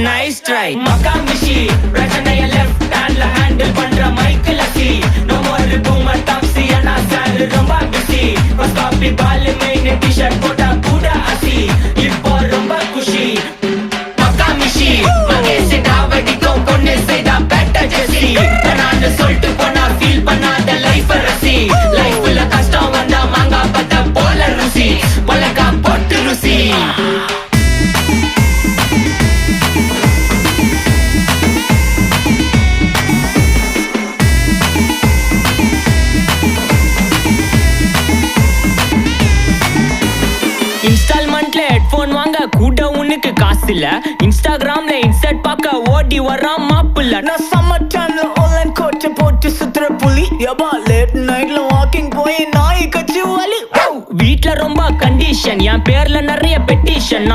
nice try மக்கா மிஷி பிரச்சனைய left ஹேண்ட்ல handle பண்ற மைக்கேல் அசி நோ மோர் பூமர் டாக்ஸி அண்ணா சார் ரொம்ப பிஸி ஃபர்ஸ்ட் காப்பி பால் மெயின் டி-ஷர்ட் போட்டா கூட அசி இப்போ ரொம்ப குஷி மக்கா மிஷி மகேஷ் டாவடிக்கும் பொண்ணு செய்தா பெட்ட ஜெசி நான் சொல்லிட்டு போனா ஃபீல் பண்ணாத லைஃப் ரசி லைஃப்ல கஷ்டம் வந்தா மாங்கா பத்த போல ருசி பலகா போட்டு ருசி இன்ஸ்டால்மெண்ட்ல ஹெட்போன் வாங்க கூட உனக்கு காசு இல்ல இன்ஸ்டாகிராம்ல இன்ஸ்டர்ட் பார்க்க ஓடி வரான் மாப்பிள்ள நான் சம்மர் டைம்ல ஆன்லைன் கோட்டை போட்டு சுத்துற புலி யபா லேட் நைட்ல வாக்கிங் போய் நாய் கச்சி வலி வீட்ல ரொம்ப கண்டிஷன் என் பேர்ல நிறைய பெட்டிஷன்